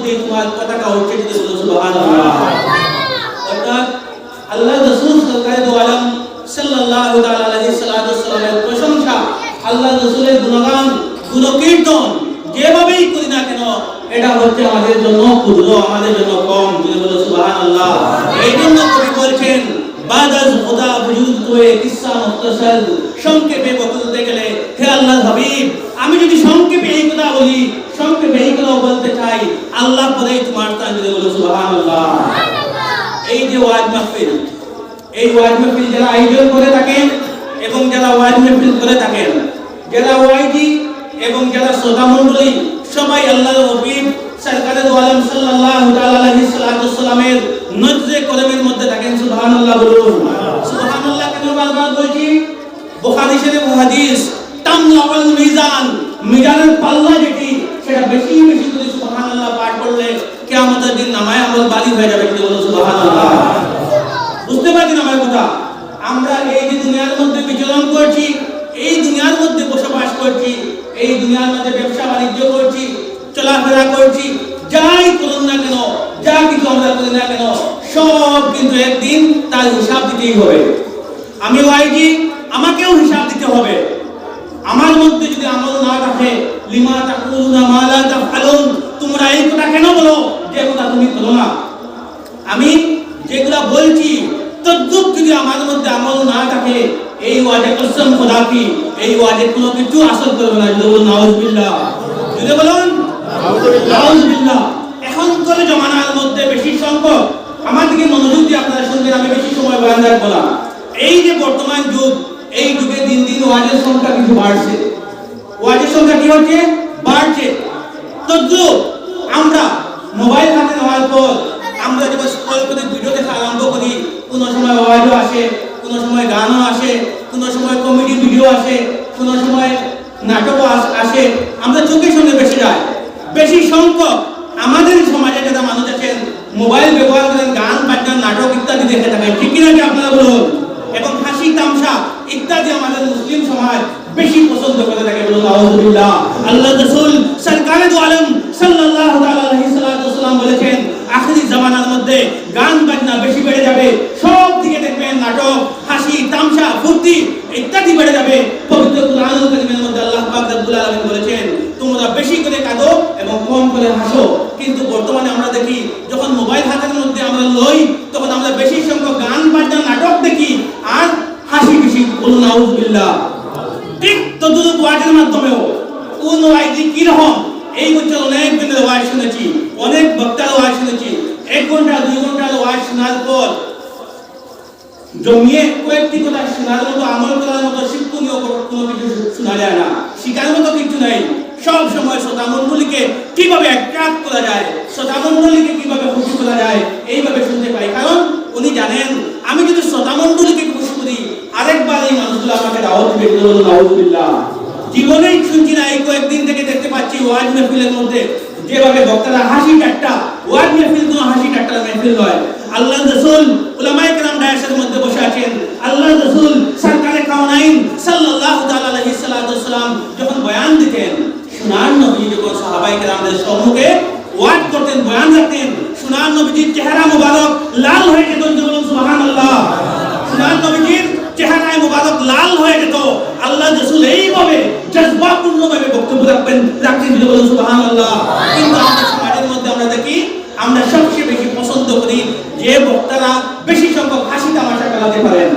মধ্যে তোমার পতাকা উঠে যেতে বলো সুবহানাল্লাহ। অর্থাৎ আল্লাহ রাসূল সরকারে দু আলম সাল্লাল্লাহু তাআলা আলাইহি সাল্লামের প্রশংসা, আল্লাহ রাসূলের গুণগান, গুণকীর্তন যেভাবেই করি না কেন এটা হচ্ছে আমাদের জন্য ক্ষুদ্র, আমাদের জন্য কম। যদি বলো সুবহানাল্লাহ। এই জন্য কবি বলছেন বাদাজ খুদা বুজুদ তোয়ে কিসসা মুখতাসার, সংক্ষেপে বলতে গেলে হে আল্লাহর হাবিব, আমি যদি সংক্ষেপে এই কথা বলি, সংক্ষেপে এই কথা বলতে চাই, আল্লাহ পরেই তোমার স্থান। যদি বলো সুবহানাল্লাহ। এই যে ওয়াজ মাহফিল, এই ওয়াজ মাহফিল যারা আয়োজন করে থাকেন এবং যারা ওয়াজ মাহফিল করে থাকেন, যারা ওয়াইজি এবং যারা শ্রোতা মণ্ডলী, সবাই আল্লাহর হাবিব সরকারে দু আলম সাল্লাল্লাহু তাআলা আলাইহি সাল্লামের নজরে কদমের মধ্যে থাকেন। সুবহানাল্লাহ বলুন। সুবহানাল্লাহ কেন বারবার বলছি? বুখারী শরীফ হাদিস তামলাউল মিজান, মিজানের পাল্লা যেটি সেটা বেশি বেশি করে সুবহানাল্লাহ পাঠ করলে কিয়ামতের দিন নামায় আমল বালি হয়ে যাবে। যদি বলো সুবহানাল্লাহ। বুঝতে পারছেন আমার কথা? আমরা এই যে দুনিয়ার মধ্যে বিচরণ করছি, এই দুনিয়ার মধ্যে বসবাস করছি, এই দুনিয়ার মধ্যে ব্যবসা বাণিজ্য করছি, চলাফেরা করছি, যাই করুন না কেন, যা কিছু আমরা করি না কেন, সব কিন্তু একদিন তার হিসাব দিতেই হবে। আমি ওয়াইজি, আমাকেও হিসাব দিতে হবে। আমার মধ্যে যদি আমল না থাকে, লিমা তাকুলুনা মা লা তাফআলুন, তোমরা এই কথা কেন বলো যে কথা তুমি করো না? আমি যেগুলা বলছি তদ্রুপ যদি আমার মধ্যে আমল না থাকে, এই ওয়াজে কসম খোদা কি এই ওয়াজে কোনো কিছু আসর করবে না। যদি বলুন নাউজুবিল্লাহ। যদি বলুন নাউজুবিল্লাহ। এখনকার জমানার মধ্যে বেশি সংখ্যক, আমার দিকে মনোযোগ দিয়ে আপনারা শুনবেন, আমি বেশি সময় বয়ান রাখবো না। এই যে বর্তমান যুগ, এই যুগে দিন দিন ওয়াজের সংখ্যা কিছু বাড়ছে। ওয়াজের সংখ্যা কি হচ্ছে? বাড়ছে। তদ্রুপ আমরা মোবাইল হাতে নেওয়ার পর আমরা যখন স্ক্রল করে ভিডিও দেখা আরম্ভ করি, কোনো সময় ওয়াজও আসে, কোনো সময় গানও আসে, কোনো সময় কমেডি ভিডিও আসে, কোনো সময় নাটকও আসে, আমরা চোখের সঙ্গে বেশি যায়। বেশি সংখ্যক আমাদের সমাজে যারা মানুষ আছেন মোবাইল ব্যবহার করেন, গান বাজনা নাটক ইত্যাদি দেখে থাকেন, ঠিক কিনা কি আপনারা বলুন? এবং হাসি তামসা ইত্যাদি আমাদের মুসলিম সমাজ বেশি পছন্দ করে থাকে। বলুন আলহামদুলিল্লাহ। আল্লাহ রাসূল সরকারে দু আলম সাল্লাল্লাহু তাআলা আলাইহি সাল্লাম বলেছেন আখিরি জামানার মধ্যে গান বাজনা বেশি বেড়ে যাবে, সব দিকে দেখবেন নাটক, হাসি তামসা ফুর্তি ইত্যাদি বেড়ে যাবে। পবিত্র কুরআনুল কারীমের মধ্যে আল্লাহ পাক রব্বুল আলামিন বলেছেন তোমরা বেশি করে কাঁদো এবং কম করে হাসো। কিন্তু বর্তমানে আমরা দেখি যখন মোবাইল হাতের মধ্যে আমরা লই, তখন আমরা বেশি সংখ্যক গান বাজনা নাটক দেখি আর হাসি বেশি। বলুন নাউজুবিল্লাহ। ঠিক তদ্রুপ ওয়াজের মাধ্যমেও কোন ওয়াইজি কি রকম, এই বছর অনেক দিনের ওয়াজ শুনেছি, অনেক বক্তার ওয়াজ শুনেছি। 1 ঘন্টা 2 ঘন্টার ওয়াজ শোনার পর জমিয়ে কয়েকটি কথা শোনার মতো, আমল করার মতো শিক্ষণীয় কোনো কিছু শোনা যায় না, শিকার মতো কিছু নাই। সব সময় শ্রোতা মণ্ডলীকে কিভাবে অ্যাট্রাক্ট করা যায়, শ্রোতা মণ্ডলীকে কিভাবে খুশি করা যায়, এইভাবে শুনতে পাই। কারণ উনি জানেন আমি যদি শ্রোতা মণ্ডলীকে খুশি করি, আরেকবার এই মানুষগুলো আমাকে দাওয়াত দিবে। নাউজুবিল্লাহ। জীবনেই শুনছি না, এই কয়েকদিন থেকে দেখতে পাচ্ছি ওয়াজ মাহফিলের মধ্যে যেভাবে বক্তারা হাসি ঠাট্টা, ওয়াজ মাহফিল কোনো হাসি ঠাট্টার মাহফিল নয়। আল্লাহ রাসূল উলামায়ে কেরাম ডায়াসের মধ্যে বসে আছেন, আল্লাহ রাসূল সরকারে কাওনাইন সাল্লাল্লাহু তাআলা আলাইহি সাল্লাম যখন বয়ান দিতেন, সুনান নবী যখন সাহাবায়ে কেরামদের সম্মুখে ওয়াজ করতেন, বয়ান রাখতেন, সুনান নবীজির চেহারা মুবারক লাল হয়ে যেত। বলুন সুবহানাল্লাহ। সুনান নবীজির চেহারায় মুবারক লাল হয়ে যেত। আল্লাহ রাসূল এইভাবে জজবাপূর্ণভাবে বক্তব্য রাখতেন। বলুন সুবহানাল্লাহ। কিন্তু আমাদের সমাজের মধ্যে আমরা দেখি, আমরা সবচেয়ে বেশি পছন্দ করি যে বক্তারা বেশি সংখ্যক হাসি তামাশা চালাতে পারেন।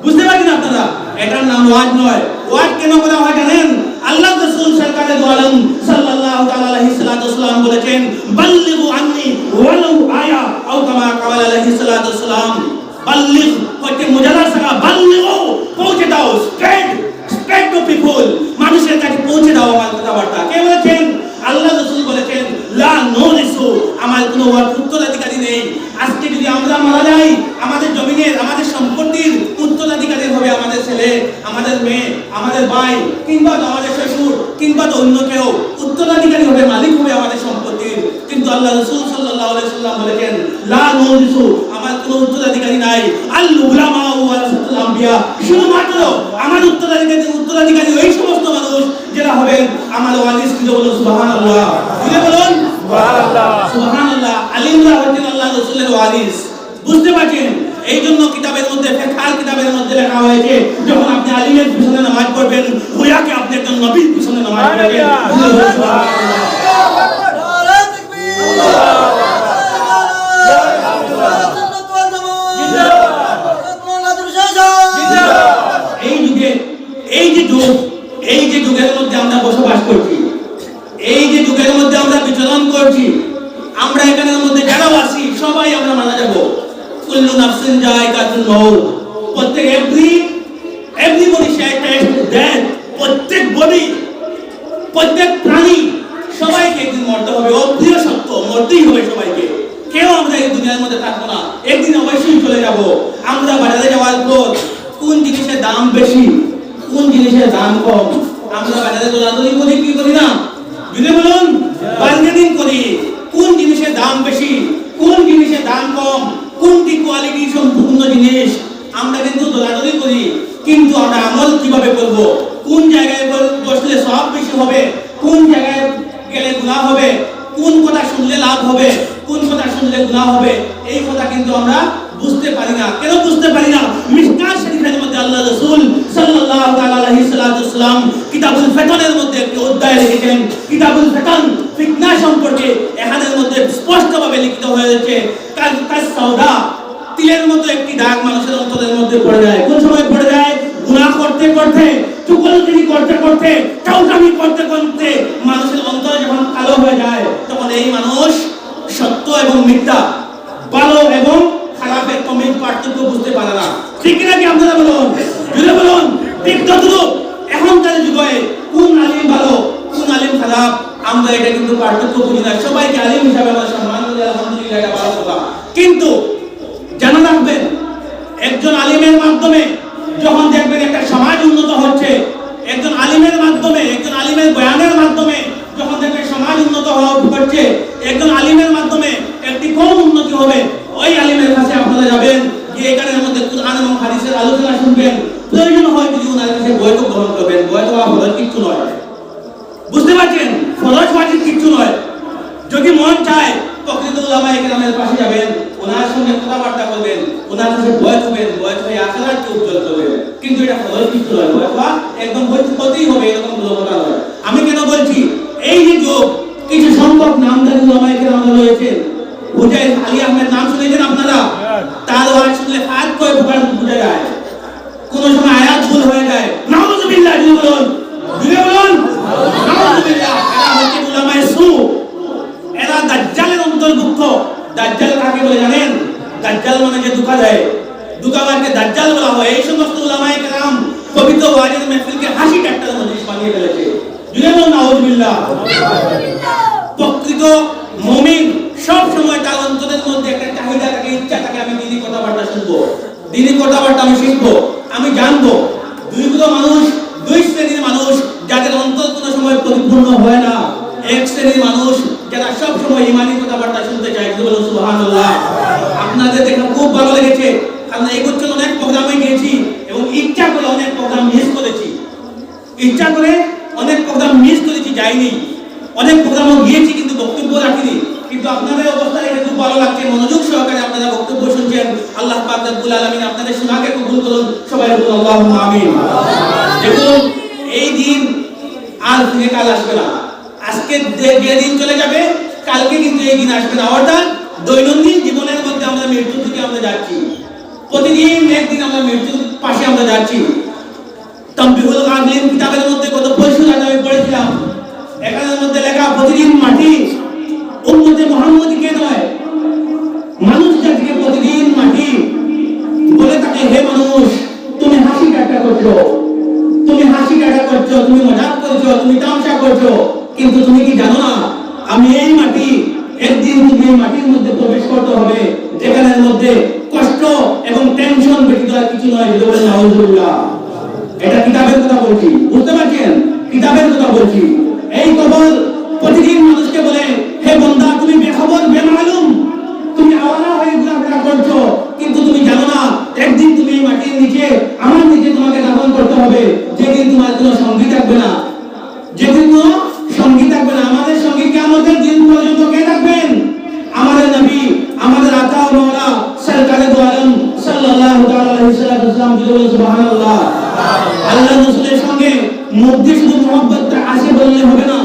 বুঝতে পারছেন আপনারা? এটার নাম ওয়াজ নয়। ওয়াজ কেন করা হয় জানেন? আল্লাহ রাসূল সরকারে দু আলম সাল্লাল্লাহু তাআলা আলাইহি সাল্লাম বলেছেন বাল্লিগু আন্নি ওয়ালাউ আয়া আও কামা ক্বালা আলাইহি সাল্লাম। বাল্লিগ হচ্ছে মুজালার সাগা, বাল্লিগু পৌঁছে দাও, স্প্রেড টু পিপল, মানুষের কাছে পৌঁছে দাও আমার কথাবার্তা। কে বলেছেন? আল্লাহ রাসূল বলেছেন লা নুরিসু, আমার কোনো উত্তরাধিকারী নেই। আজকে যদি আমরা মারা যাই, আমাদের জমিনের, আমাদের সম্পত্তির উত্তরাধিকারী হবে আমাদের ছেলে, আমাদের মেয়ে, আমাদের ভাই, কিংবা আমাদের শ্বশুর, কিংবা অন্য কেউ উত্তরাধিকারী হবে, মালিক হবে আমাদের সম্পত্তির। কিন্তু আল্লাহ রাসূল সাল্লাল্লাহু আলাইহি সাল্লাম বলেছেন লা নুরিসু, আমার কোনো উত্তরাধিকারী নাই। আল উলামা ওয়ারাসাতুল আম্বিয়া, শুধুমাত্র আমার উত্তরাধিকারী ওই সমস্ত মানুষ যারা হবেন আমার ওয়ারিস। বলুন সুবহানাল্লাহ। বলুন সুবহানাল্লাহ। আলিমরা হচ্ছেন আল্লাহ রাসূলের ওয়ারিস। বুঝতে পারছেন? এই জন্য কিতাবের মধ্যে, ফিকহের কিতাবের মধ্যে লেখা হয়েছে, যখন আপনি আলিমের পিছনে নামাজ পড়বেন, গোয়াকে আপনি একজন নবীর পিছনে নামাজ পড়বেন। এই যে যুগের মধ্যে আমরা বসবাস করছি, এই যে যুগের মধ্যে আমরা বিচরণ করছি, আমরা এখানের মধ্যে যারাও আছি সবাই আমরা মারা যাব। কুল্লু নাফসিন যায়কাতুল মাউত, প্রত্যেক এভরিবডি শ্যাল টেস্ট ডেথ। প্রত্যেক বডি, প্রত্যেক প্রাণী সবাইকে একদিন মরতে হবে। অপ্রিয় সত্য, মরতেই হবে সবাইকে। কেউ আমরা এই দুনিয়ার মধ্যে থাকবো না, একদিন অবশ্যই চলে যাব। আমরা বাজারে যাওয়ার পর কোন জিনিসের দাম বেশি, কোন জিনিসের দাম কম, আমরা বাজারে দৌড়াদৌড়ি করি কি করি না? যদি বলুন, বার্গেনিং করি। কোন জিনিসের দাম বেশি, কোন জিনিসের দাম কম, কোনটি কোয়ালিটি সম্পূর্ণ জিনিস, আমরা কিন্তু দৌড়াদৌড়ি করি। কিন্তু আমরা আমল কিভাবে করব? কোন জায়গায় বসলে সওয়াব বেশি হবে, কোন জায়গায় গেলে গুনাহ হবে, কোন কথা শুনলে লাভ হবে, কোন কথা শুনলে গুনাহ হবে, এই কথা কিন্তু আমরা বুঝতে পারি না। কেন বুঝতে পারি না? মিশকাত শরীফের মধ্যে আল্লাহ রাসূল সাল্লাল্লাহু আলাইহি ওয়াসাল্লাম কিতাবুল ফিতনের মধ্যে একটি অধ্যায় লিখেছেন। কিতাবুল ফিতন, ফিতনা সম্পর্কে এখানের মধ্যে স্পষ্টভাবে লিখিত হয়েছে, কাজ সাউদা, তিলের মতো একটি দাগ মানুষের অন্তরের মধ্যে পড়ে যায়। কোন সময় পড়ে যায়? গুনাহ করতে করতে, চুগলখড়ি করতে করতে, চাউটামি করতে করতে মানুষের অন্তর যখন কালো হয়ে যায়, তখন এই মানুষ সত্য এবং মিথ্যা, ভালো এবং খারাপের কমিট পার্থক্য বুঝতে পারে না। ঠিক কিনা কি আপনারা বলুন? যদি বলুন ঠিক তদ্রূপ এখনকার যুগে কোন আলিম ভালো, কোন আলিম খারাপ, আমরা এটা কিন্তু পার্থক্য বুঝি না। সবাইকে আলিম হিসাবে আমরা সম্মান করি, আলহামদুলিল্লাহ, এটা ভালো কথা। কিন্তু জানা রাখবেন, একজন আলিমের মাধ্যমে যখন দেখবেন একটা সমাজ উন্নত হচ্ছে, একজন আলিমের মাধ্যমে, একজন আলিমের বয়ানের মাধ্যমে যখন দেখবেন সমাজ উন্নত হচ্ছে, একজন আলিমের মাধ্যমে একটি কম উন্নতি হবে, ওই আলিমের কাছে আপনারা যাবেন, যে এখানের মধ্যে কুরআন এবং হাদিসের আলোচনা শুনবেন। প্রয়োজন হয় যদি ওনার কাছে বয়কট গ্রহণ করবেন। বয়কট হওয়া ফরজ কিচ্ছু নয়, বুঝতে পারছেন? ফরজ ওয়াজিব কিচ্ছু নয়। যদি মন চায় প্রকৃত উলামায়ে কেরামের পাশে যাবেন, ওনার সঙ্গে কথাবার্তা করবেন, ওনার কাছে বয়কট হবেন, বয়কট হয়ে আখিরাতকে উজ্জ্বল করবেন। কিন্তু এটা ফরজ কিচ্ছু নয়। বয়কট হওয়া একদম হতেই হবে, এরকম কোনো কথা নয়। আমি কেন বলছি? এই যে যুগ, কিছু সংখ্যক নামধারী উলামায়ে কেরাম রয়েছেন। হুজাইর আলী আহমেদ নাম শুনেছেন আপনারা? তার ওয়াজ শুনলে হাত কয় প্রকার বুঝা যায়। কোন সময় আয়াত ভুল হয়ে যায়, নাউযুবিল্লাহ, যদি বলুন, নাউযুবিল্লাহ। এরা হচ্ছে উলামায়ে সু, এরা দাজ্জালের অন্তর্ভুক্ত। দাজ্জাল কাকে বলে জানেন? দাজ্জাল মানে যে ধোঁকা দেয়, ধোঁকাবাজকে দাজ্জাল বলা হয়। এই সমস্ত উলামায়ে কেরাম পবিত্র ওয়াজের মাহফিলকে হাসি ঠাট্টার মজলিস বানিয়ে ফেলেছে। যদি বলুন নাউযুবিল্লাহ। প্রকৃত মুমিন সব সময় তার অন্তরের মধ্যে একটা চাহিদা থাকে, ইচ্ছা থাকে, আমি দ্বীনি কথাবার্তা শুনবো, দ্বীনি কথাবার্তা আমি শিখবো, আমি জানবো। দুই শ্রেণীর মানুষ যাদের অন্তর কোনো সময় পরিপূর্ণ হয় না। এক শ্রেণীর মানুষ যারা সব সময় ঈমানি কথাবার্তা শুনতে চায়। বলুন সুবহানাল্লাহ। আপনাদের দেখে খুব ভালো লেগেছে, কারণ এই বছর অনেক প্রোগ্রামে গিয়েছি এবং ইচ্ছা করে অনেক প্রোগ্রাম মিস করেছি। ইচ্ছা করে অনেক প্রোগ্রাম মিস করেছি, যাইনি। অনেক প্রোগ্রামও গিয়েছি কিন্তু বক্তব্য রাখিনি। কিন্তু আপনাদের অবস্থা দেখে খুব ভালো লাগছে, মনোযোগ সহকারে আপনারা বক্তব্য শুনছেন। আল্লাহ পাক রব্বুল আলামিন আপনাদের শোনাকে কবুল করুন। সবাই বলুন আল্লাহুম্মা আমিন। দেখুন, এই দিন আর ফিরে কাল আসবে না। আজকে যে দিন চলে যাবে, কালকে কিন্তু এই দিন আসবে না। অর্থাৎ দৈনন্দিন জীবনের মধ্যে আমরা মৃত্যুর দিকে আমরা যাচ্ছি। প্রতিদিন একদিন আমরা মৃত্যুর পাশে আমরা যাচ্ছি। তামবিহুল গাফিলিন কিতাবের মধ্যে গত পরশু রাতে আমি পড়েছিলাম, এখানের মধ্যে লেখা প্রতিদিন মাটি উম্মতে মুহাম্মদীকে নয়, মানুষ জাতিকে প্রতিদিন মাটি বলে থাকে, হে মানুষ, তুমি হাসি ঠাট্টা করছো, তুমি হাসি ঠাট্টা করছো, তুমি মজাক করছো, তুমি তামাশা করছো, কিন্তু তুমি কি জানো না আমি এই মাটি, একদিন তুমি এই মাটির মধ্যে প্রবেশ করতে হবে, যেখানের মধ্যে কষ্ট এবং টেনশন ব্যতীত আর কিছু নয়। যদি বলেন নাউযুবিল্লাহ। এটা কিতাবের কথা বলছি, বুঝতে পারছেন? কিতাবের কথা বলছি। এই কবর প্রতিদিন মানুষকে বলে, হে বান্দা, তুমি বেখবর, বেমালুম, তুমি আওয়ারা হয়ে ঘোরাফেরা করছো, কিন্তু তুমি জানো না একদিন তুমি এই মাটির নিচে, আমার নিচে তোমাকে দাফন করতে হবে, যেদিন তোমার কোনো সঙ্গী থাকবে না, যেদিন কোনো সঙ্গী থাকবে না। আমাদের সঙ্গী কিয়ামতের দিন পর্যন্ত কে থাকবেন? আমাদের নবী রাসূলের সঙ্গে মধ্যে শুধু মহব্বতটা আসে বললে হবে না।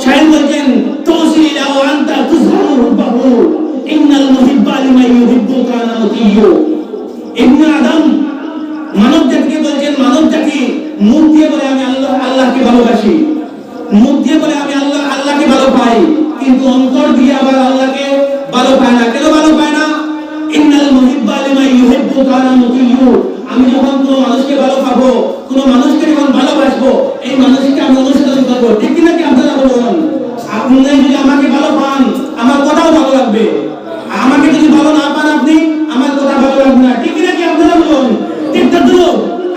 শায়ের বলছেন তাওসিলা ওয়া আনতা তুযহারু হুব্বাহু ইন্নাল মুহিব্বা লিমান ইউহিব্বু কানা মুতিয়্যু। ইবনে আদম মানব জাতিকে বলছেন, মানব জাতি মুখ দিয়ে বলে আমি আল্লাহকে ভালোবাসি, মুখ দিয়ে বলে আমি আল্লাহকে ভালো পাই, কিন্তু অন্তর দিয়ে আবার আল্লাহকে ভালো পায় না। কেন ভালো পায় না? ইন্নাল মুহিব্বা লিমান ইউহিব্বু কানা মুতিয়্যু। আমি যখন কোনো মানুষকে ভালো পাবো, কোনো মানুষকে যখন ভালোবাসবো, এই মানুষকে আমি অনুসরণ করবো। ঠিক কিনা কি আপনারা বলুন? আপনি যদি আমাকে ভালো পান, আমার কথাও ভালো লাগবে। আমাকে যদি ভালো না পান আপনি, আমার কথা ভালো লাগবে না। ঠিক কিনা কি আপনারা বলুন? ঠিক তো।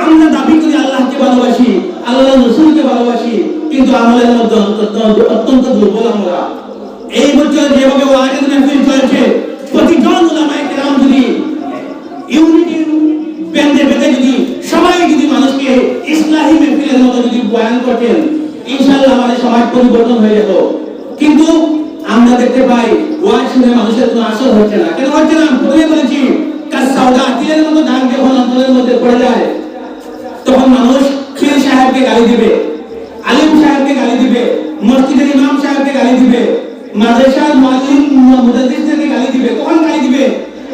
আমরা দাবি করি আল্লাহকে ভালোবাসি, আল্লাহর রাসূলকে ভালোবাসি, কিন্তু আমলের মধ্যে অত্যন্ত দুর্বল আমরা। এই বছর যেভাবে ওয়াজিদ মাহফিল চলছে, প্রতিজন উলামায়ে কেরাম যদি ইউনিটি বেঁধে যদি সবাই যদি মানুষকে ইসলাহি মাহফিলের মতো যদি বয়ান করতেন, ইনশাআল্লাহ আমাদের সমাজ পরিবর্তন হয়ে যেত। কিন্তু আমরা দেখতে পাই ওয়াজ শুনে মানুষের কোনো আসর হচ্ছে না। কেন হচ্ছে না? প্রথমে বলেছি কাসাউদা তিলের মতো দাগ যখন অন্তরের মধ্যে পড়ে যায়, তখন মানুষ পীর সাহেবকে গালি দিবে, আলিম সাহেবকে গালি দিবে, মসজিদের ইমাম সাহেবকে গালি দিবে, মাদ্রাসার মুআল্লিম মুদাদ্দিসদেরকে গালি দিবে। কখন গালি দিবে?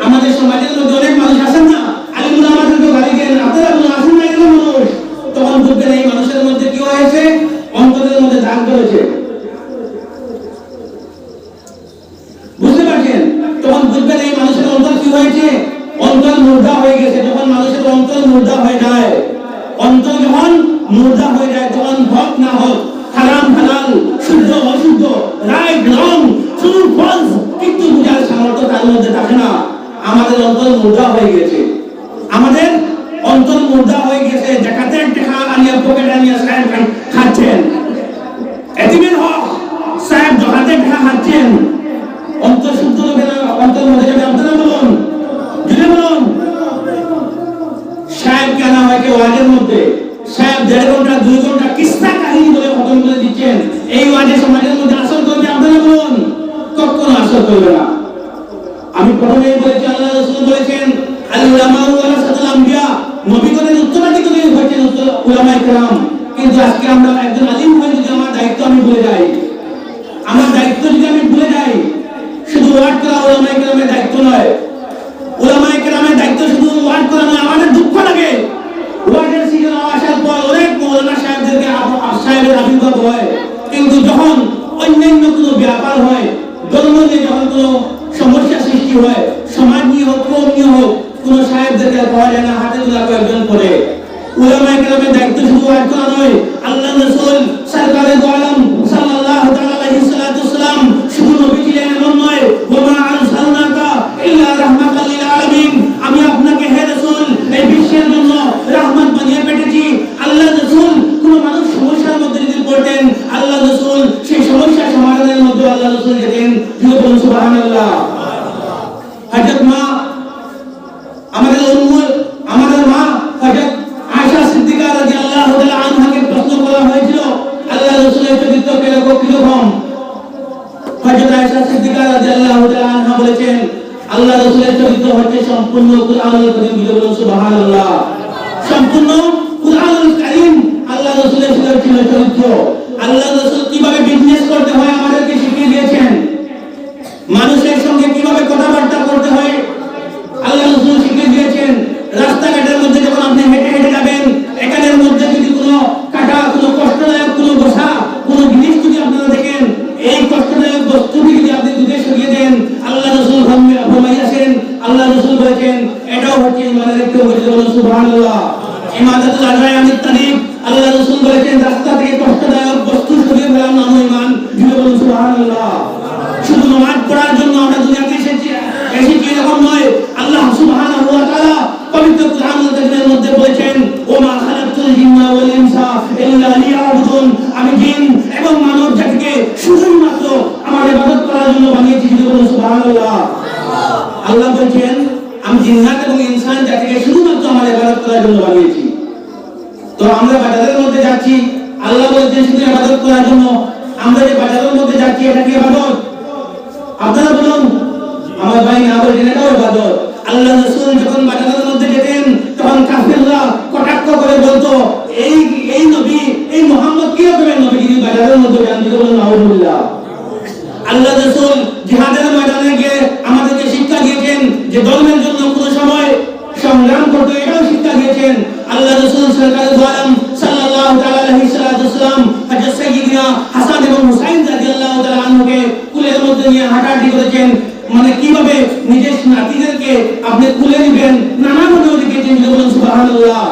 আমাদের সমাজের মধ্যে অনেক মানুষ আছেন না, আলিম উলামাদেরকে গালি দেন, আপনারা কোনো আসেন না এরকম মানুষ। তখন বুঝবেন এই মানুষের মধ্যে কি হয়েছে, অন্তরের মধ্যে দাগ পড়েছে। বুঝতে পারছেন? তখন বুঝবেন এই মানুষের অন্তর কি হয়েছে, অন্তর মুর্দা হয়ে গেছে। যখন মানুষের অন্তর মুর্দা হয়ে যায়, অন্তর যখন মুর্দা হয়ে যায়, তখন হক না হক, হারাম হালাল, শুদ্ধ অশুদ্ধ, রাইট রং, ট্রু ফলস কিন্তু বুঝার সামর্থ্য তার মধ্যে থাকে না। আমাদের অন্তর মুর্দা হয়ে গেছে, আমাদের অন্তর মুর্দা হয়ে গেছে। জাকাতের টাকা আনিয়া পকেটে আনিয়া সাহেব খাচ্ছেন, এতিমের হক সাহেব জাকাতের টাকা খাচ্ছেন। অন্তর শুদ্ধ হবে না, অন্তর মধ্যে যাবে। আপনারা বলুন, জুড়ে বলুন। সাহেব কেন হয় ওয়াজের মধ্যে সাহেব 1.5 ঘন্টা 2 ঘন্টা কিস্সা কাহিনী বলে খতম করে দিচ্ছেন, এই ওয়াজে সমাজের মধ্যে আসর করবে? আপনারা বলুন, কখনো আসর করবে না। আমি প্রথমেই বলেছি, আল্লাহ রাসূল বলেছেন আল উলামা ওয়ারাসাতুল আমবিয়া, নবীগণের উত্তরাধিকারী হচ্ছেন উলামায়ে কেরাম। কিন্তু আজকে আমরা একজন আলিম হয়ে যদি আমার দায়িত্ব আমি ভুলে যাই, আমার দায়িত্ব যদি আমি ভুলে যাই, শুধু ওয়াজ করা উলামায়ে কেরামের দায়িত্ব নয়। উলামায়ে কেরামের দায়িত্ব শুধু ওয়াজ করা নয়। আমাদের দুঃখ লাগে ওয়াজের সিজন আসার পর অনেক মাওলানা সাহেবদেরকে সাহেবের আবির্ভাব হয়, কিন্তু যখন অন্যান্য কোনো ব্যাপার হয়, ধর্ম নিয়ে যখন কোনো সমস্যা সৃষ্টি হয়, সমাজ নিয়ে হোক, কম নিয়ে হোক, কোনো সাহেবদেরকে পাওয়া যায় না, হাতে গোনা কয়েকজন করে। উলামায়ে কেরামের দায়িত্ব শুধু ওয়াজ করা নয়। আল্লাহর রাসূল সরকারে দু আলম সাল্লাল্লাহু তাআলা আলাইহি সাল্লাম শুধু নবী ছিলেন এমন নয়। ওয়া মা আরসালনাকা ইল্লা রাহমাতাল লিল আলামিন, আমি আপনাকে হে রাসূল এই বিশ্বের জন্য রহমত বানিয়ে পেটেছি। আল্লাহর রাসূল কোন মানুষ সমস্যার মধ্যে যদি পড়তেন, আল্লাহর রাসূল সেই সমস্যা সমাধানের মধ্যে আল্লাহর রাসূল যেতেন। বলুন সুবহানাল্লাহ। হযরত মা আমাদের আমাদের মা হযরত আয়েশা সিদ্দিকা রাদিয়াল্লাহু তাআলা আনহাকে প্রশ্ন করা হয়েছিল আল্লাহর রাসূলের চরিত্র কিরকম। হযরত আয়েশা সিদ্দিকা রাদিয়াল্লাহু তাআলা আনহা বলেছেন আল্লাহর রাসূলের চরিত্র হচ্ছে সম্পূর্ণ কুরআনুল কারীম। বলুন সুবহানাল্লাহ। সম্পূর্ণ কুরআনুল কারীম আল্লাহর রাসূলের ছিল চরিত্র। আল্লাহর রাসূল কিভাবে বিজনেস করতে হয় আমাদেরকে শিখিয়ে দিয়েছেন, মানুষের সঙ্গে কিভাবে কথাবার্তা করতে হয় আল্লাহর রাসূল শিখিয়ে দিয়েছেন। রাস্তাঘাটের মধ্যে যখন আপনি হেঁটে হেঁটে যাবেন, এখানের মধ্যে যদি কোনো কাটা, কোনো কষ্টদায়ক, কোনো বসা, কোনো জিনিস যদি আপনারা দেখেন, এই কষ্টদায়ক বস্তুটি যদি আপনি দূরে সরিয়ে দেন, আল্লাহর রাসূল ফরমাইয়াছেন, আল্লাহর রাসূল বলেছেন এটাও হচ্ছে ইমানের একটি অঙ্গ। বলুন সুবহানাল্লাহ। ইমাদাতুল আজরাই আনিত তারিক, আল্লাহর রাসূল বলেছেন রাস্তা থেকে কষ্টদায়ক বস্তু সরিয়ে ফেলার নাম ঈমান। বলুন সুবহানাল্লাহ। শুধু নামাজ পড়ার জন্য আমরা দুনিয়াতে এসেছি এরকম নয়। আল্লাহ সুবহানাহু ওয়া তাআলা পবিত্র কুরআনুল কারীমের মধ্যে বলেছেন ওয়া মা খালাকতুল জিন্না ওয়াল ইনসা ইল্লা লিয়াবুদুন, আমি জিন এবং মানব জাতিকে শুধুমাত্র আমার ইবাদত করার জন্য বানিয়েছি। বলুন সুবহানাল্লাহ। আল্লাহ বলেন আমি জিন্নাত এবং ইনসান জাতিকে শুধুমাত্র আমার ইবাদত করার জন্য বানিয়েছি। তো আমরা বাজারের মধ্যে যাচ্ছি, আল্লাহ বলেছেন শুধু ইবাদত করার জন্য। আমরা যে বাজারের মধ্যে যাচ্ছি এটা কি ইবাদত? আপনারা বলুন। আমার ভাই না বলছেন এটাও ইবাদত। আল্লাহ রাসূল যখন বাজারের মধ্যে যেতেন তখন কাফিররা কটাক্ষ করে বলতো এই যদি বলেন নাউজুবিল্লাহ। আল্লাহ রাসূল জিহাদের ময়দানে গিয়ে আমাদেরকে শিক্ষা দিয়েছেন যে ধর্মের জন্য কোন সময় সংগ্রাম করতে, এটাও শিক্ষা দিয়েছেন। আল্লাহ রাসূল সরকারে দু আলম সাল্লাল্লাহু তাআলা আলাইহি সাল্লাম হযরত সাইয়্যিদিনা হাসান এবং হুসাইন রাদিয়াল্লাহু তাআলা আনহুকে কুলের মধ্যে নিয়ে হাঁটাহাঁটি করেছেন, মানে কিভাবে নিজের নাতিদেরকে আপনি কুলে নেবেন, নানা ভাবে দেখেছেন, বলুন সুবহানাল্লাহ।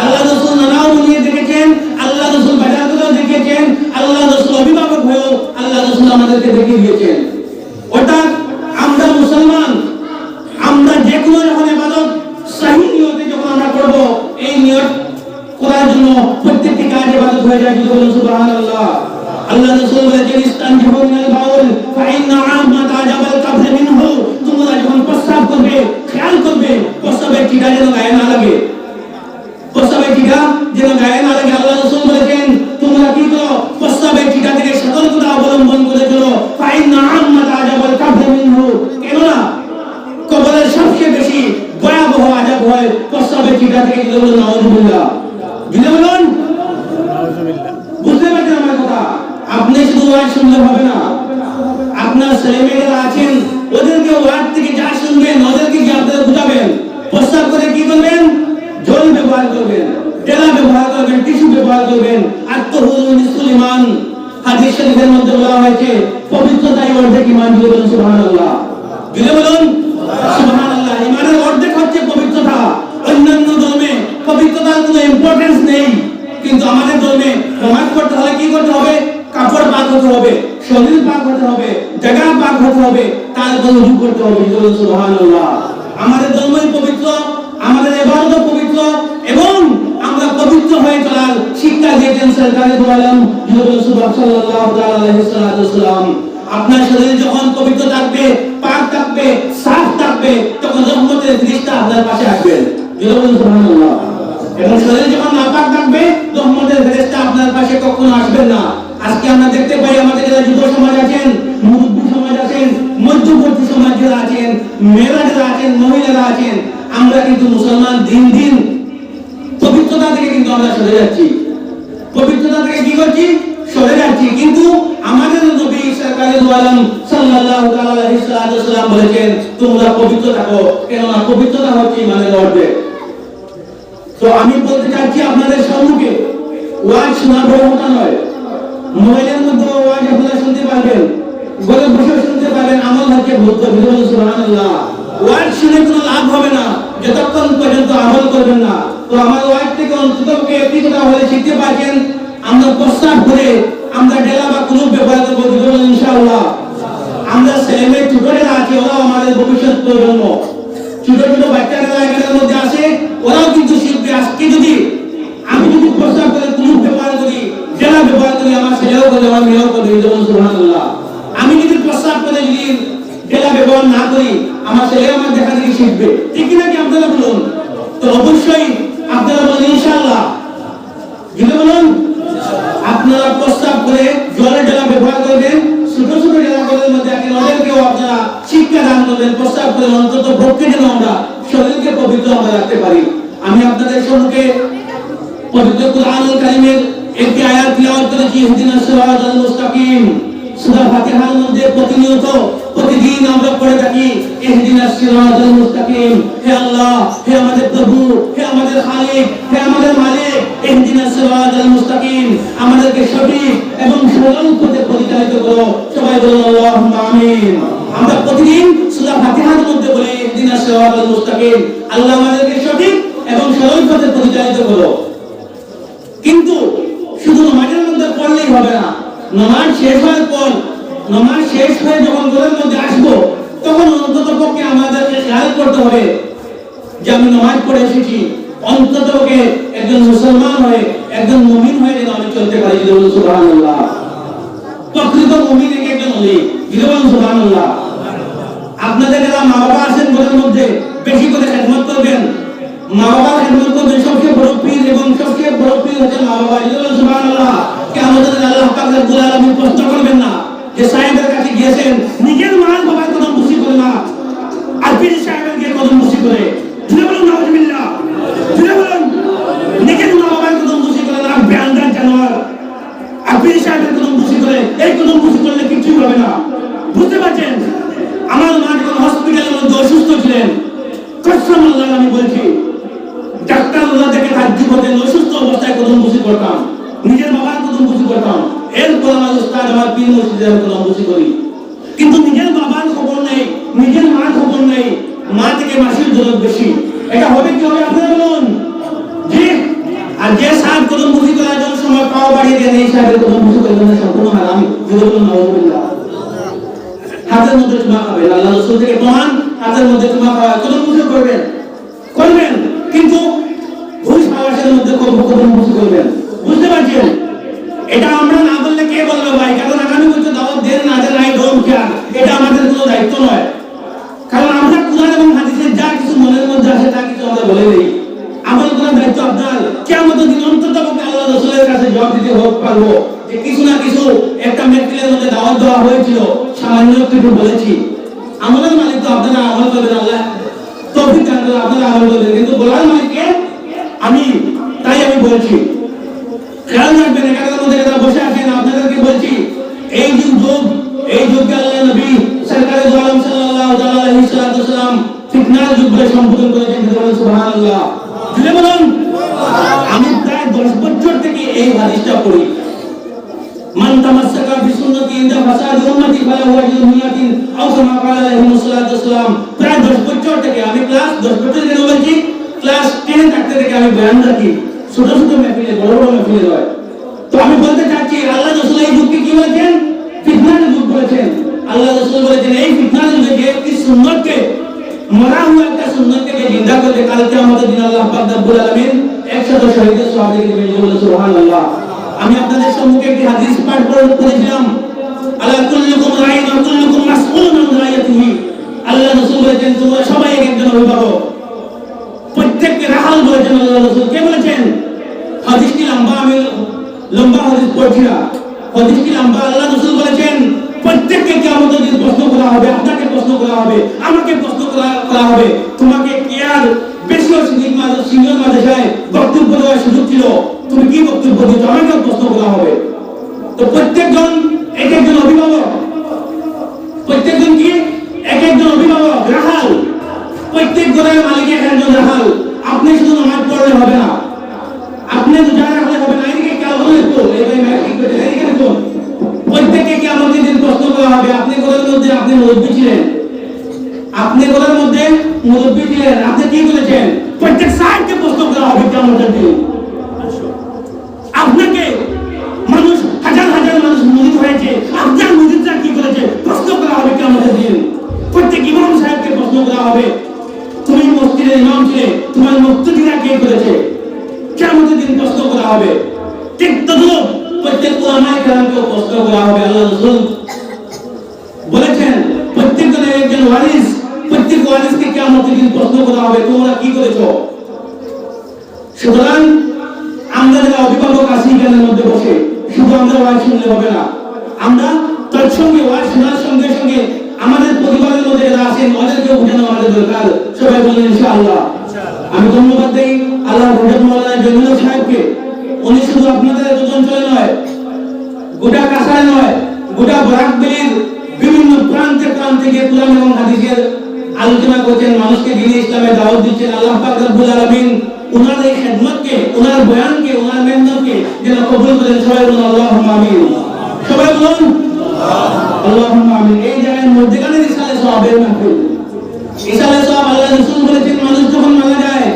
আল্লাহ রাসূল নানাও নিয়ে দেখেছেন, আল্লাহ রাসূল বাজার করেও দেখেছেন, আল্লাহ রাসূল অভিভাবক হয়েও আল্লাহ রাসূল আমাদেরকে দেখিয়ে দিয়েছেন। অর্থাৎ আমরা মুসলমান, আমরা যে কোনো যখন ইবাদত সহি নিয়তে যখন আমরা করব, এই নিয়ত করার জন্য প্রত্যেকটি কাজ ইবাদত হয়ে যায়, বলুন সুবহানাল্লাহ। আল্লাহ রাসূল বলেছেন ইস্তানজিবু মিনাল বাউল ফাইন্না আম্মাত আজাবাল কাবর মিনহু, তোমরা যখন প্রস্রাব করবে খেয়াল করবে প্রস্রাবের টিকা যেন গায়ে না লাগে, প্রস্রাবের টিকা যেন গায়ে না লাগে। আল্লাহ রাসূল বলেছেন তোমরা কি করো, প্রস্রাবের টিকা থেকে সতর্কতা অবলম্বন করে চলো। ফাইন্না আম্মাত আজাবাল কাবর মিনহু, কেননা কবরের সবচেয়ে বেশি ভয়াবহ আযাব হয় প্রস্রাবের টিকা থেকে, বলুন নাউজুবিল্লাহ। বুঝতে বলুন নাউজুবিল্লাহ। বুঝতে পারছেন আমার কথা? আপনি শুধু ওয়াজ শুনলে হবে না, আপনার ছেলেমেয়েরা আছেন ওদেরকে ওয়াজ থেকে যা শুনবেন ওদেরকে কি আপনারা বুঝাবেন। প্রস্রাব করে কি করবেন, জল ব্যবহার করবেন, ডেলা ব্যবহার করবেন, টিস্যু ব্যবহার করবেন। আত-তাহুরু নিসফুল ঈমান, হাদিস শরীফের মধ্যে বলা হয়েছে পবিত্রতাই অর্ধেক ঈমান, বলুন সুবহানাল্লাহ। জুড়ে বলুন সুবহানাল্লাহ। ঈমানের অর্ধেক হচ্ছে পবিত্রতা। অন্যান্য ধর্মে পবিত্রতার কোনো ইম্পর্টেন্স নেই, কিন্তু আমাদের ধর্মে নামাজ পড়তে হলে কি করতে হবে, কাপড় পাক হতে হবে, শরীর পাক হতে হবে, জায়গা পাক হতে হবে, তারপর ওযু করতে হবে, বলুন সুবহানাল্লাহ। আমাদের ধর্মই পবিত্র, আমাদের ইবাদত পবিত্র, এবং আমরা পবিত্র হয়ে চলার শিক্ষা দিয়েছেন সরকারে দু আলম রাসূলুল্লাহ সাল্লাল্লাহু আলাইহি ওয়াসাল্লাম। আপনার শরীর যখন পবিত্র থাকবে, পাক থাকবে, সাফ থাকবে, তখন রহমতের ফেরেশতা আপনার পাশে আসবেন, বলুন সুবহানাল্লাহ। এবং শরীর যখন নাপাক থাকবে, রহমতের ফেরেশতা আপনার পাশে কখনো আসবেন না। আজকে আমরা দেখতে পাই আমাদের যারা যুব সমাজ আছেন, মুরব্বী সমাজ আছেন, মধ্যবর্তী সমাজ যারা আছেন, মেয়েরা যারা আছেন, মহিলারা আছেন, আমরা কিন্তু মুসলমান দিন দিন পবিত্রতা থেকে কিন্তু আমরা সরে যাচ্ছি, পবিত্রতা থেকে কি করছি, সরে যাচ্ছি। কিন্তু আমাদের নবী সরকারে দু আলম সাল্লাল্লাহু তাআলা আলাইহি সাল্লাম বলেছেন তোমরা পবিত্র থাকো, কেননা পবিত্রতা হচ্ছে ঈমানের অর্ধেক। তো আমি বলতে চাচ্ছি আপনাদের সম্মুখে, ওয়াজ শোনা বড় কথা নয়, মোবাইলের মধ্যে ওয়াজ আপনারা শুনতে পারবেন, ঘরে বসে শুনতে পারবেন, আমল হচ্ছে ভূত, বলুন সুবহানাল্লাহ। ওয়াজ শুনে কোনো লাভ হবে না যতক্ষণ পর্যন্ত আমল করবেন না। তো আমার ওয়াজ থেকে অন্তত একটি কথা হলে শিখতে পারছেন, আমরা প্রস্তাব করে আমরা ডেলা বা কুলুপ ব্যবহার করবো, বলুন ইনশাআল্লাহ। আমরা ছেলেমেয়ে ছোট যারা আছে ওরাও আমাদের ভবিষ্যৎ প্রজন্ম, ছোট ছোট বাচ্চারা এখানের মধ্যে আছে, ওরাও কিন্তু শিখবে। আজকে যদি আমি যদি প্রস্তাব করে কুলুপ ব্যবহার করি, ডেলা ব্যবহার করি, আমার ছেলেও করবে, আমার মেয়েও করবে, বলুন সুবহানাল্লাহ। আমি যদি প্রস্তাব করে যদি ডেলা ব্যবহার না করি, আমার ছেলে আমার দেখা দেখি শিখবে, ঠিক কিনা কি আপনারা বলুন? তো অবশ্যই আপনারা বলুন ইনশাআল্লাহ, বলুন আপনারা প্রস্তাব করে জলের ডেলা ব্যবহার করবেন, ছোট ছোট ডেলাগুলোর মধ্যে ওদেরকেও আপনারা শিক্ষা দান করবেন, প্রস্তাব করে অন্তত পক্ষে যেন আমরা শরীরকে পবিত্র আমরা রাখতে পারি। আমি আপনাদের সম্মুখে পবিত্র কুরআনুল কারীমের একটি আয়াত তিলাওয়াত করেছি, ইহদিনাস সিরাতাল মুস্তাকিম। সূরা ফাতিহার মধ্যে প্রতিনিয়ত প্রতিদিন আমরা পড়ে থাকি ইহদিনাস সিরাতাল মুস্তাকিম। হে আল্লাহ, হে আমাদের প্রভু, হে আমাদের খালিক, হে আমাদের মালিক, ইহদিনাস সিরাতাল মুস্তাকিম, আমাদেরকে সঠিক এবং সরল পথে পরিচালিত করো। সবাই বলুন আল্লাহুম্মা আমিন। আমরা প্রতিদিন সূরা ফাতিহার মধ্যে বলি ইহদিনাস সিরাতাল মুস্তাকিম, আল্লাহ আমাদেরকে সঠিক এবং সরল পথে পরিচালিত করো। কিন্তু শুধু নামাজের মধ্যে পড়লেই হবে না, নামাজ শেষ হওয়ার পর, নামাজ শেষ হয়ে যখন ঘরের মধ্যে আসবো, তখন অন্তত পক্ষে আমাদেরকে খেয়াল করতে হবে যে আমি নামাজ পড়ে এসেছি, অন্তত পক্ষে একজন মুসলমান হয়ে, একজন মুমিন হয়ে যেন আমি চলতে পারি, বলুন সুবহানাল্লাহ। প্রকৃত মুমিন একজন হলে, বলুন সুবহানাল্লাহ। আপনাদের যারা মা বাবা আছেন ঘরের মধ্যে, বেশি করে খেদমত করবেন, মা বাবা খেদমত করবেন। সবচেয়ে বড় পীর এবং সবচেয়ে বড় পীর হচ্ছে মা বাবা, বলুন সুবহানাল্লাহ। কিয়ামতের দিন আল্লাহ পাক রব্বুল আলামিন প্রশ্ন করবেন না যে সাহেবের কাছে গিয়েছেন, নিজের মা বাবার কদম বুঝি করে না, আর পীর সাহেবের গিয়ে কদম বুঝি করে, জুড়ে বলুন নাউজুবিল্লাহ, জুড়ে বলুন নিজের মা বাবার কদম বুঝি করে না, বেআইনদার জানোয়ার, আর পীর সাহেবের কদম বুঝি করে, এই বুঝতে পারছেন? আমার মা যখন হসপিটালের মধ্যে অসুস্থ ছিলেন, কসম আল্লাহ আমি বলছি, ডাক্তাররা দেখে তাজ্জুব করতেন, অসুস্থ অবস্থায় কদম বুঝি করতাম, নিজের বাবার কদম বুঝি করতাম, এরপর আমার উস্তাদ আমার পীর মুর্শিদের কদম বুঝি করি। কিন্তু নিজের বাবার খবর নেই, নিজের মার খবর নেই, মা থেকে মাসির দরদ বেশি। এটা হবে কি হবে আপনারা বলুন? জি। আর যে সাহেব কদম বুঝি করার জন্য সময় পাওয়া বাড়িয়ে দেন, এই সাহেবের কদম বুঝি করার জন্য সম্পূর্ণ হারামি। বলুন নাউজুবিল্লাহ। হাতের মধ্যে চুমা খাবেন, আল্লাহ রাসূল থেকে প্রমাণ, হাতের মধ্যে চুমা খাওয়া, কদম বুঝি করবেন, কিন্তু ঘুষ খাওয়ার মধ্যে কদম বুঝি করবেন। বুঝতে পারছেন? এটা আমরা না বললে কে বলবে ভাই? কারণ আগামী বছর দাওয়াত দেন না দেন, আই ডোন্ট কেয়ার, এটা আমাদের কোনো দায়িত্ব নয়। কারণ আমরা কুরআন এবং হাদিসের যা কিছু মনের মধ্যে আসে তা কিছু আমরা বলে দেই। আমল করার দায়িত্ব আপনার। কিয়ামতের দিন অন্ততপক্ষে আল্লাহ রাসূলের কাছে জবাব দিতে পারবো যে কিছু না কিছু একটা মেহফিলের মধ্যে দাওয়াত দেওয়া হয়েছিল, সামান্য একটু বলেছি। আমলের মালিক তো আপনারা আমল করবেন, আল্লাহ তৌফিক দান করলে আপনারা আমল করবেন, কিন্তু বলার মালিক কে? আমি। তাই আমি বলছি, খেয়াল রাখবেন, এখানের মধ্যে যারা বসে আছেন আপনাদেরকে বলছি, এই যুগ, এই যুগকে আল্লাহ নবী সরকারে দু আলম সাল্লাল্লাহু আলাইহি ওয়াসাল্লাম ফিতনার যুগ বলে সম্বোধন করেছেন। সুবহানাল্লাহ। জুড়ে বলুন। আমি প্রায় 10 বছর থেকে এই হাদিসটা পড়ি। মান তামাসসাকা বিসুন্নতি ইনদা ফাসাদি উম্মতি ফালাহু আজরুন মিয়াতিন আও কামা ক্বালা আলাইহি সাল্লাতু ওয়াসসালাম। প্রায় 10 বছর থেকে আমি ক্লাস 10 বছর থেকে বলছি, ক্লাস 10 থাকতে থেকে আমি বয়ান রাখি, ছোট ছোট মেহফিলে, বড় বড় মেহফিলে হয়। তো আমি বলতে চাচ্ছি, আল্লাহ রাসূল এই যুগকে কি বলেছেন? ফিতনার যুগ বলেছেন। আল্লাহ রাসূল বলেছেন এই ফিতনার যুগে যে একটি সুন্নতকে, মরা হুয়া একটা সুন্নতকে জিন্দা করবে, কালকে আমাদের দিন আল্লাহ পাক রব্বুল আলামিন 100 শহীদের সওয়াবকে দেবেন। সুবহানাল্লাহ। আমি আপনাদের সম্মুখে একটি হাদিস পাঠ করেছিলাম, আলা কুল্লুকুম রাইন ওয়া কুল্লুকুম মাসউলুন আন রাইয়াতিহি। আল্লাহ রাসূল বলেছেন তোমরা সবাই একজন অভিভাবক, প্রত্যেককে রাহাল বলেছেন আল্লাহ রাসূল। কে বলেছেন? হাদিসটি লম্বা, আমি লম্বা হাদিস পড়ছি না, হাদিসটি লম্বা। আল্লাহ রাসূল বলেছেন প্রত্যেককে কিয়ামতের দিন প্রশ্ন করা হবে, আপনাকে প্রশ্ন করা হবে, আমাকে প্রশ্ন করা হবে। তোমাকে কি আর বেশি সিনিয়র মাদ্রাসায় বক্তব্য দেওয়ার সুযোগ ছিল? তুমি কি বক্তব্য দিচ্ছ? আমাকে প্রশ্ন করা হবে। তো প্রত্যেকজন এক একজন অভিভাবক, প্রত্যেকজন কি এক একজন অভিভাবক, রাহাল। প্রত্যেক ঘরের মালিক একজন রাহাল। আপনি শুধু নামাজ পড়লে হবে না, আপনি রোজা রাখলে হবে না। এদিকে খেয়াল হলে তো এদিকে দেখুন, প্রত্যেককে কিয়ামতের দিন প্রশ্ন করা হবে। আপনি ঘরের মধ্যে আপনি মুরব্বী ছিলেন, আপনি ঘরের মধ্যে মুরব্বী ছিলেন, আপনি কি করেছেন? প্রত্যেক সাহেবকে প্রশ্ন করা হবে কিয়ামতের দিন। আপনাকে মানুষ, হাজার হাজার মানুষ মুরিদ হয়েছে, আপনার মুরিদরা কি করেছে প্রশ্ন করা হবে কিয়ামতের দিন। প্রত্যেক ইমাম সাহেবকে প্রশ্ন করা হবে, তুমি মসজিদের ইমাম ছিলে, তোমার মুক্তদিরা কে করেছে? কিয়ামতের দিন প্রশ্ন করা হবে। ঠিক তদ্রুপ প্রত্যেক উলামায়ে কেরামকে প্রশ্ন করা হবে। আল্লাহ রাসূল বলেছেন প্রত্যেকজনের একজন ওয়ারিস, প্রত্যেক ওয়ারিসকে কিয়ামতের দিন প্রশ্ন করা হবে, তোমরা কি করেছো? সুতরাং আমরা যারা অভিভাবক আছি এখানের মধ্যে বসে, শুধু আমরা ওয়াজ শুনলে হবে না, আমরা তার সঙ্গে ওয়াজ শোনার সঙ্গে সঙ্গে আমাদের পরিবারের মধ্যে যারা আছেন ওদেরকে বোঝানো আমাদের দরকার। সবাই বলেন ইনশাআল্লাহ। আমি ধন্যবাদ দেই আল্লাহ হযরত মাওলানা জমিল সাহেবকে। উনি শুধু আপনাদের অঞ্চলে নয়, গোটা কাছাড়ে নয়, গোটা বরাকবেলির বিভিন্ন প্রান্তে প্রান্তে গিয়ে কোরআন এবং হাদিসের আলোচনা করছেন, মানুষকে দ্বীন ইসলামে দাওয়াত দিচ্ছেন। আল্লাহ পাক রব্বুল আলামিন উনার এই খেদমতকে, উনার বয়ানকে, উনার মেহনতকে যেন কবুল করেন। সবাই বলুন আল্লাহুম্মা আমিন। সবাই বলুন আল্লাহুম্মা আমিন। এই জায়গায় মধ্যখানে ইসালে সওয়াবের মাহফিল, ইসালে সওয়াব। আল্লাহ রাসূল বলেছেন মানুষ যখন মারা যায়,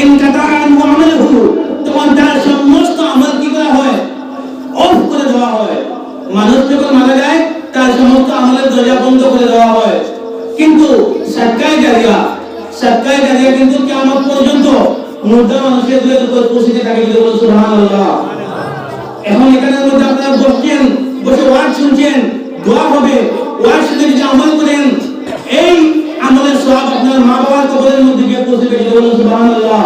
ইন কাতাআন ওয়া আমালুহু, তখন তার সমস্ত আমল কি করা হয়? অফ করে দেওয়া হয়। মানুষ যখন মারা যায় তার সমস্ত আমলের দরজা বন্ধ করে দেওয়া হয়। কিন্তু সাদকায়ে জারিয়া, সাদকায়ে জারিয়া কিন্তু কিয়ামত পর্যন্ত মুর্দা মানুষের উপর পৌঁছতে থাকে। সুবহানাল্লাহ। এখন এখানের মধ্যে আপনারা বসছেন, বসে ওয়াজ শুনছেন, দোয়া হবে, ওয়াজ শুনে যদি আমল করেন, এই আমলের সওয়াব আপনার মা বাবার কবরের মধ্যে গিয়ে পৌঁছবে। সুবহানাল্লাহ।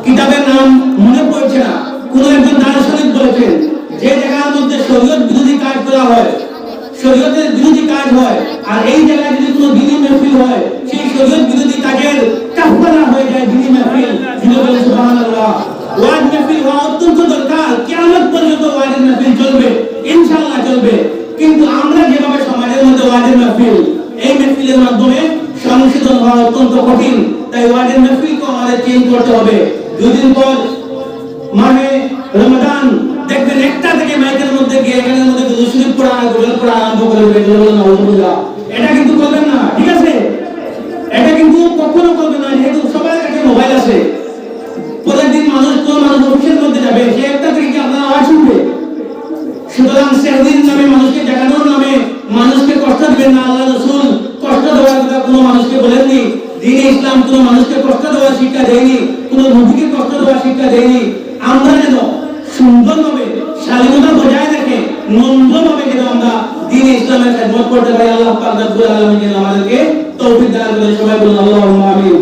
কিতাবের নাম মনে পড়ছে না, কোন একজন দার্শনিক বলেছেন যে জায়গার মধ্যে শরীয়ত বিরোধী কাজ করা হয়, শরীয়তের বিরোধী কাজ হয়, আর এই জায়গায় যদি কোনো দ্বীনি মাহফিল হয়, সেই শরীয়ত বিরোধী কাজের কাফারা হয়ে যায় দ্বীনি মাহফিল। সুবহানাল্লাহ। ওয়াজ মাহফিল হওয়া অত্যন্ত দরকার। কিয়ামত পর্যন্ত ওয়াজ মাহফিল চলবে, ইনশাআল্লাহ চলবে। কিন্তু আমরা যেভাবে সমাজের আমাদের মধ্যে ওয়াজের মাহফিল, এই মাহফিলের মাধ্যমে সংশোধন হওয়া অত্যন্ত কঠিন। তাই ওয়াজের মাহফিলকে আমাদের চেঞ্জ করতে হবে। দুদিন পর মাহে রমাদান দেখবেন একটা থেকে মাইকের মধ্যে গিয়ে এখানের মধ্যে দুরূদ শরীফ পড়া গোল পড়া আরম্ভ করে দেবেন, নাউজুবিল্লাহ। এটা কিন্তু করবেন না, ঠিক আছে? এটা কিন্তু কখনো করবেন না, যেহেতু সবার কাছে মোবাইল আছে। পরের দিন মানুষ অফিসের মধ্যে যাবে, সে একটা থেকে কি আপনার আওয়াজ শুনবে? সুতরাং সেদিন নামে মানুষকে দেখানোর নামে মানুষকে কষ্ট দিবেন না। আল্লাহ রাসূল কষ্ট দেওয়ার কথা কোনো মানুষকে বলেননি। দ্বীন ইসলাম কোনো মানুষকে কষ্ট দেওয়ার শিক্ষা দেয়নি, কোনো নবীকে কষ্ট দেওয়ার শিক্ষা দেয়নি। আমরা যেন সুন্দরভাবে শালীনতা বজায় রেখে নম্রভাবে যেন আমরা দ্বীন ইসলামের খেদমত করতে পারি। আল্লাহ পাক রব্বুল আলামিন যেন আমাদেরকে তৌফিক দান করেন। সবাই বলুন আল্লাহুম্মা আমিন।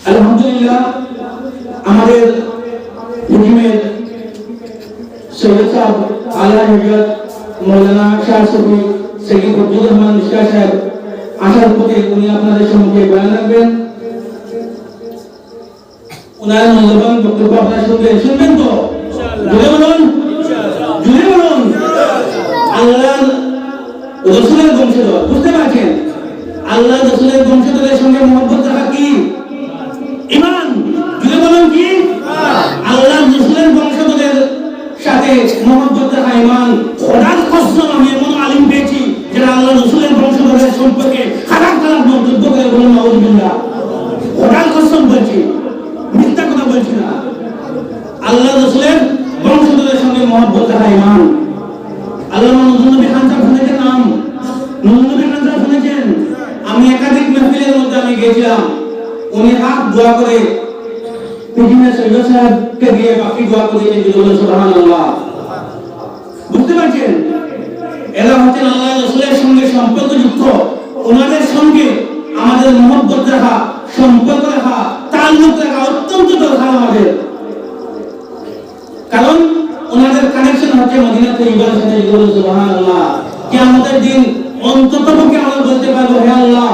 আলহামদুলিল্লাহ, আমাদের হুজুরের সৈয়দ সাহেব আলা হযরত মাওলানা শাহ সুফি সৈয়দ আব্দুর রহমান মিশকা সাহেব আশার প্রতি উনি আপনাদের সম্মুখে বয়ান রাখবেন। উনার মূল্যবান বক্তব্য আপনারা শুনবেন তো? জুড়ে বলুন, জুড়ে বলুন। আল্লাহ রাসূলের বংশধর, বুঝতে পারছেন? আল্লাহ রাসূলের বংশধরের সঙ্গে মহব্বত রাখা কি? ঈমান। জুড়ে বলুন কি? আল্লাহ রাসূলের বংশধরের সাথে মহব্বত রাখা ঈমান। খোদার কসম, আমি এমন আলিম পেয়েছি যারা আল্লাহ রাসূলের বংশধরের সম্পর্কে খারাপ খারাপ মন্তব্য করে বলুন নাউজুবিল্লাহ। খোদার কসম বলছি, মিথ্যা কথা বলছি না। আল্লাহ রাসূলের বংশধরের সঙ্গে মহব্বত রাখা ঈমান। আল্লামা নজরুল নবী খান সাহেব শুনেছেন নাম? নজরুল নবী খান সাহেব শুনেছেন? আমি একাধিক মাহফিলের মধ্যে আমি গিয়েছিলাম। উনি হাত দোয়া করে পৃথিবীর সৈয়দ সাহেবকে দিয়ে বাকি দোয়া করিয়েছেন, বলুন সুবহানাল্লাহ। বুঝতে পারছেন? এরা হচ্ছেন আল্লাহ রাসূলের সঙ্গে সম্পর্কযুক্ত। ওনাদের সঙ্গে আমাদের মহব্বত রাখা, সম্পর্ক রাখা, তাল্লুক রাখা অত্যন্ত দরকার আমাদের। কারণ ওনাদের কানেকশন হচ্ছে মদিনা তৈয়বার সাথে, বলুন সুবহানাল্লাহ। কিয়ামতের দিন অন্ততপক্ষে আমরা বলতে পারবো, হে আল্লাহ,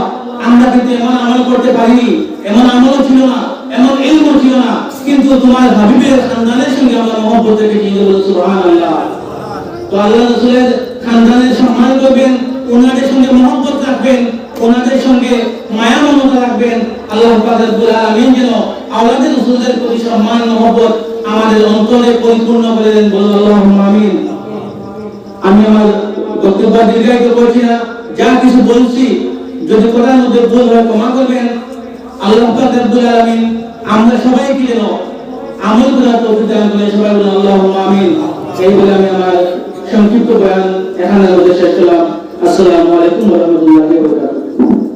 আমরা কিন্তু এমন আমল করতে পারিনি, এমন আমলও ছিল না, এমন ইলমও ছিল না, কিন্তু তোমার হাবিবের খানদানের সঙ্গে আমরা মহব্বত রেখেছি, বলুন সুবহানাল্লাহ। তো আল্লাহ রাসূলের খানদানের সম্মান করবেন, ওনাদের সঙ্গে মহব্বত রাখবেন, ওনাদের সঙ্গে মায়া মমতা রাখবেন। আল্লাহ পাক রব্বুল আলামিন যেন আওলাদে রাসূলের প্রতি সম্মান মহব্বত আমাদের অন্তরে পরিপূর্ণ করে দেন, বলুন আল্লাহুম্মা আমিন। আমি আমার বক্তব্য দীর্ঘায়িত করছি না, যা কিছু বলছি যদি কথার মধ্যে ভুল হয় ক্ষমা করবেন। আল্লাহ পাক রব্বুল আলামিন আমরা সবাইকে যেন আমল করার তৌফিক দান করেন। সবাই বলুন আল্লাহুম্মা আমিন। এই বলে আমি আমার সংক্ষিপ্ত বয়ান এখানে শেষ করলাম। আসসালামু আলাইকুম ওয়া রাহমাতুল্লাহি ওয়া বারাকাতুহু।